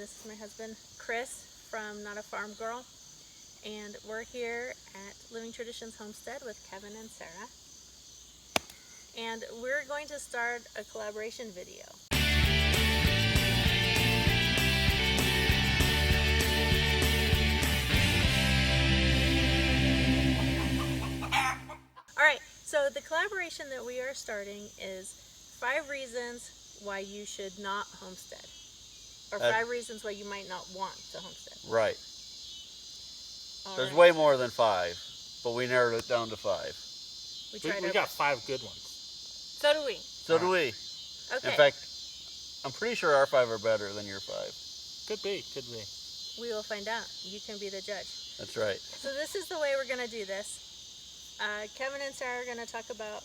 this is my husband, Chris, from Not a Farm Girl. And we're here at Living Traditions Homestead with Kevin and Sarah. And we're going to start a collaboration video. Alright, so the collaboration that we are starting is 5 reasons why you should not homestead. Or 5 reasons why you might not want to homestead. Right. There's Right. way more than 5, but we narrowed it down to 5. We got 5 good ones. So do we. So do we. Okay. In fact, I'm pretty sure our 5 are better than your 5. Could be, could be. We will find out. You can be the judge. That's right. So this is the way we're going to do this. Kevin and Sarah are going to talk about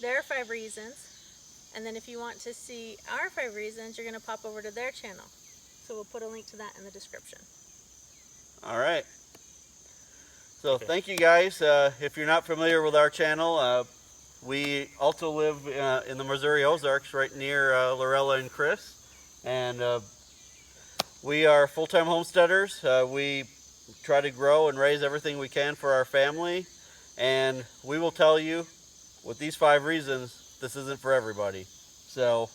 their 5 reasons. And then if you want to see our 5 reasons, you're going to pop over to their channel. So we'll put a link to that in the description. All right. So thank you guys. If you're not familiar with our channel, we also live in the Missouri Ozarks right near Lorella and Chris. And we are full-time homesteaders. We try to grow and raise everything we can for our family. And we will tell you, with these 5 reasons, this isn't for everybody. So.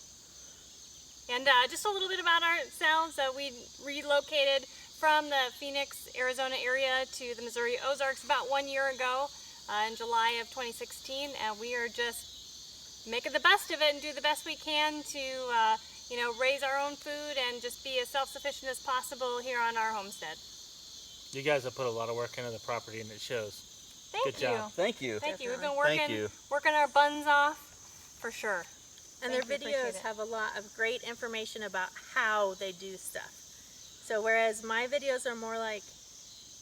And just a little bit about ourselves. We relocated from the Phoenix, Arizona area to the Missouri Ozarks about 1 year ago in July of 2016. And we are just making the best of it and do the best we can to raise our own food and just be as self-sufficient as possible here on our homestead. You guys have put a lot of work into the property and it shows. Thank Good you. job. Thank you. Thank you. We've been Thank you. working our buns off for sure. And Thank their you, appreciate videos it. have a lot of great information about how they do stuff. So whereas my videos are more like,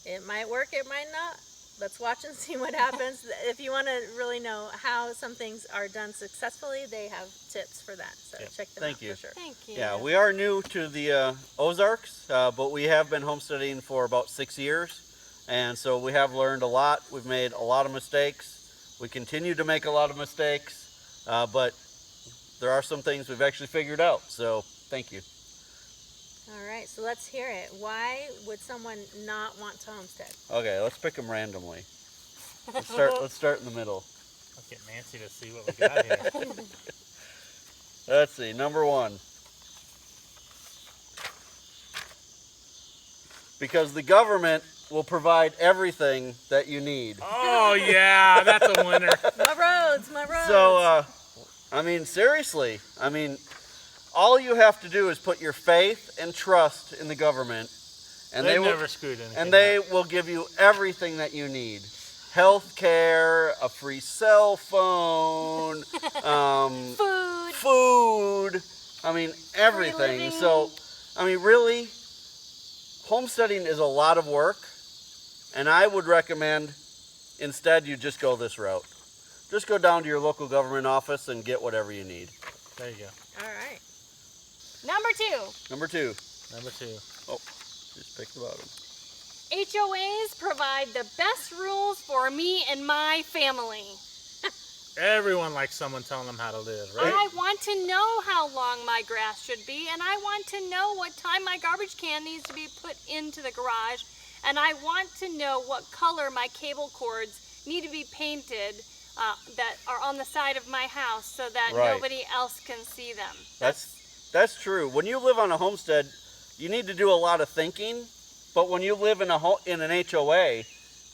it might work, it might not. Let's watch and see what happens. If you want to really know how some things are done successfully, they have tips for that. So check them out for sure. Thank you. Yeah, we are new to the Ozarks, but we have been homesteading for about 6 years. And so we have learned a lot. We've made a lot of mistakes. We continue to make a lot of mistakes, but there are some things we've actually figured out. So thank you. All right, so let's hear it. Why would someone not want to homestead? Okay, let's pick them randomly. Let's start in the middle. Let's get Nancy to see what we got here. Let's see, number 1. Because the government will provide everything that you need. Oh yeah, that's a winner. My roads, my roads. So, I mean, seriously, all you have to do is put your faith and trust in the government, and They've they will never screwed anything and they up. will give you everything that you need. Health care, a free cell phone, food, everything. So, really, homesteading is a lot of work, and I would recommend instead you just go this route. Just go down to your local government office and get whatever you need. There you go. All right. Number 2. Number 2. Number 2. Oh, just pick the bottom. HOAs provide the best rules for me and my family. Everyone likes someone telling them how to live, right? I want to know how long my grass should be, and I want to know what time my garbage can needs to be put into the garage, and I want to know what color my cable cords need to be painted that are on the side of my house so that nobody else can see them. That's true. When you live on a homestead, you need to do a lot of thinking, but when you live in an HOA,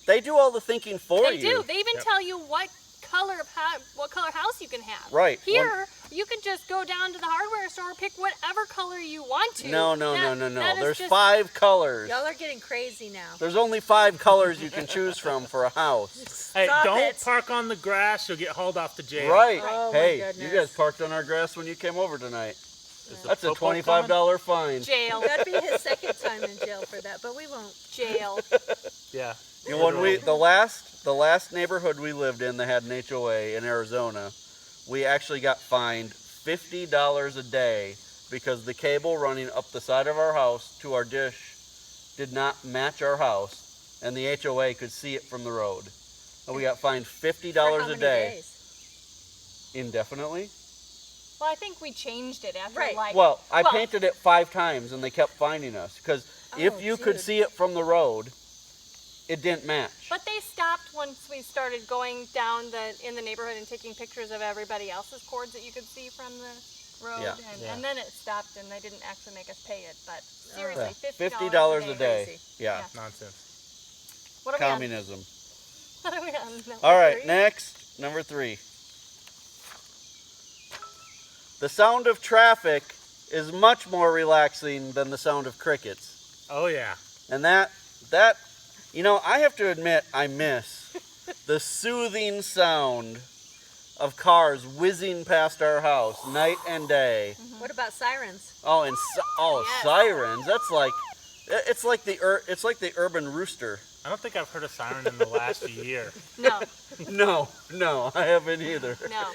they do all the thinking for you. They do. They even tell you what color house you can have. Right. Here, you can just go down to the hardware store, pick whatever color you want to. No. There's 5 colors. Y'all are getting crazy now. There's only 5 colors you can choose from for a house. Hey, Stop don't it. park on the grass. You'll get hauled off to jail. Right. Oh, my Hey, goodness. you guys parked on our grass when you came over tonight. Is the That's a football $25 fine. Jail. That'd be his 2nd time in jail for that, but we won't. Jail. Yeah. You know, when the last neighborhood we lived in that had an HOA in Arizona, we actually got fined $50 a day because the cable running up the side of our house to our dish did not match our house, and the HOA could see it from the road. And we got fined $50 For how a many day. days? Indefinitely. Well, I think we changed it after Right. like. Well, I painted it 5 times and they kept finding us because if Oh, you could dude. see it from the road, it didn't match. But they stopped once we started going down in the neighborhood and taking pictures of everybody else's cords that you could see from the road. Yeah. And then it stopped and they didn't actually make us pay it. But seriously, Yeah. $50 $50 a day. Crazy. Yeah. Nonsense. What are we on? Communism. What are we on? Number All right, 3? next, number 3. The sound of traffic is much more relaxing than the sound of crickets. Oh yeah. And that, you know, I have to admit, I miss the soothing sound of cars whizzing past our house night and day. What about sirens? Oh, and Yes. sirens. That's like, it's like the urban rooster. I don't think I've heard a siren in the last year. No, No, I haven't either. no.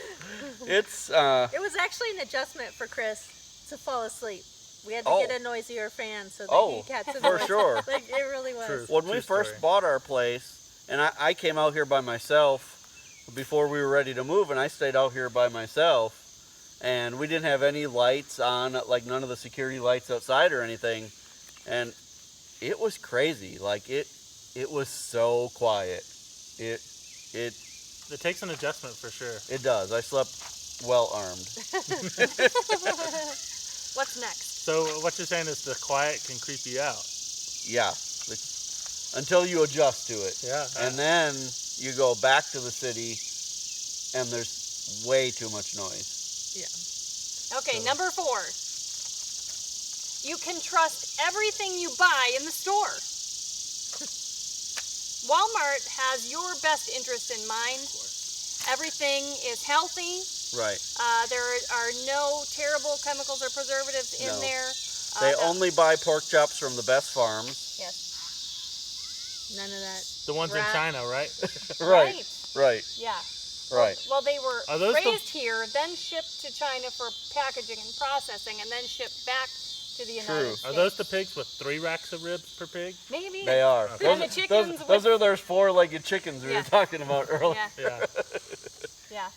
It's It was actually an adjustment for Chris to fall asleep. We had to Oh. get a noisier fan so that Oh, he got some for noise. sure. Like, it really was. True. when we first story. bought our place, and I came out here by myself before we were ready to move, and I stayed out here by myself, and we didn't have any lights on, like none of the security lights outside or anything, and it was crazy. Like it was so quiet. It takes an adjustment for sure. it does. I slept well armed. What's next? So what you're saying is the quiet can creep you out. Yeah, until you adjust to it. Yeah. And then you go back to the city, and there's way too much noise. Yeah. Okay, So- number 4. You can trust everything you buy in the store. Walmart has your best interest in mind. Everything is healthy. Right. There are no terrible chemicals or preservatives in No. there. They the- only buy pork chops from the best farms. Yes. None of that. The ones in Rat. China, right? Right. Right. Yeah. Right. Well, they were Are those the- raised here, then shipped to China for packaging and processing, and then shipped back to the United True. States. Are those the pigs with 3 racks of ribs per pig? Maybe. They are. Okay. And the chickens Those are those 4-legged chickens we Yeah. were talking about earlier. Yeah. Yeah. Yeah.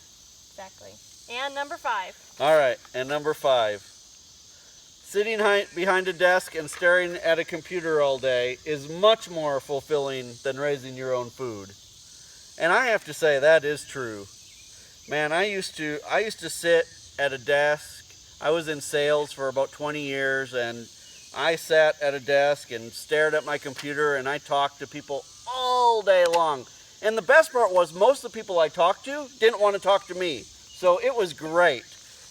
Exactly. And number 5. All right. And number 5. Sitting behind a desk and staring at a computer all day is much more fulfilling than raising your own food. And I have to say that is true. Man, I used to sit at a desk. I was in sales for about 20 years, and I sat at a desk and stared at my computer, and I talked to people all day long. And the best part was most of the people I talked to didn't want to talk to me. So it was great.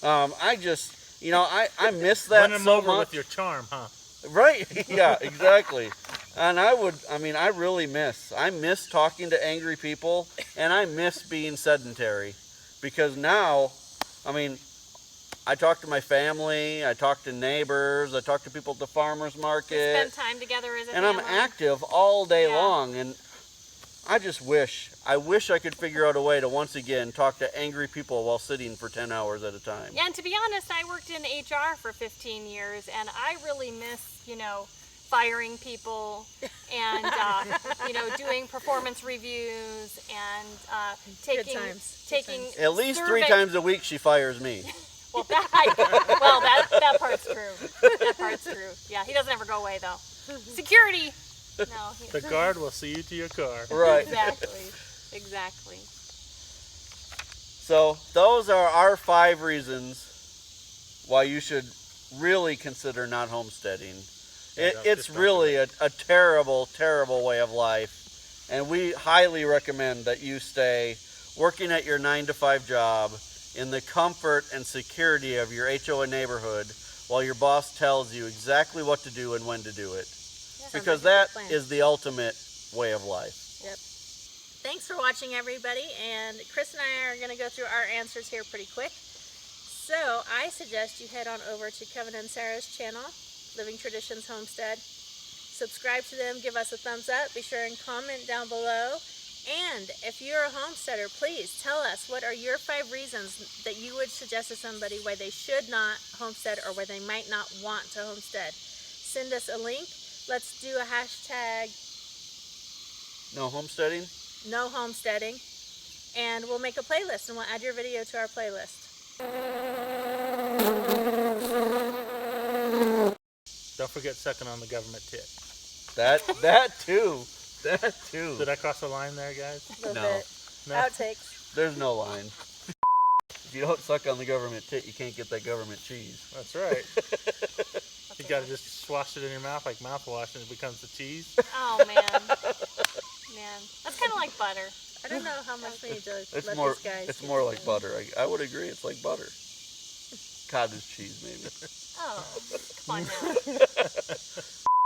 I just, I miss that Win them so over much. with your charm, huh? Right, yeah, exactly. And I really I miss talking to angry people, and I miss being sedentary. Because now, I talk to my family, I talk to neighbors, I talk to people at the farmer's market, Spend time together as a and family. I'm active all day Yeah. long. And I wish I could figure out a way to once again talk to angry people while sitting for 10 hours at a time. Yeah, and to be honest, I worked in HR for 15 years, and I really miss, firing people and, doing performance reviews and taking times. At least 3 survey- times a week she fires me. Well, that part's true. That part's true. Yeah, he doesn't ever go away though. Security. No. The guard will see you to your car. Right. Exactly. So those are our 5 reasons why you should really consider not homesteading. It's really a terrible, terrible way of life. And we highly recommend that you stay working at your 9-to-5 job in the comfort and security of your HOA neighborhood while your boss tells you exactly what to do and when to do it. Because that is the ultimate way of life. Yep. Thanks for watching, everybody. And Chris and I are going to go through our answers here pretty quick. So I suggest you head on over to Kevin and Sarah's channel, Living Traditions Homestead. Subscribe to them, give us a thumbs up, be sure and comment down below. And if you're a homesteader, please tell us what are your 5 reasons that you would suggest to somebody why they should not homestead or why they might not want to homestead. Send us a link. Let's do a hashtag No homesteading? no homesteading, and we'll make a playlist and we'll add your video to our playlist. Don't forget sucking on the government tit. That too. That too. Did I cross the line there, guys? A little No. bit. No. Outtakes. There's no line. If you don't suck on the government tit, you can't get that government cheese. That's right. You gotta just swash it in your mouth like mouthwash and it becomes the cheese. Oh man, man, that's kind of like butter. I don't know how much we need to It's let more. these guys. It's get more to like know. butter. I would agree. It's like butter. Cottage cheese, maybe. Oh, come on now.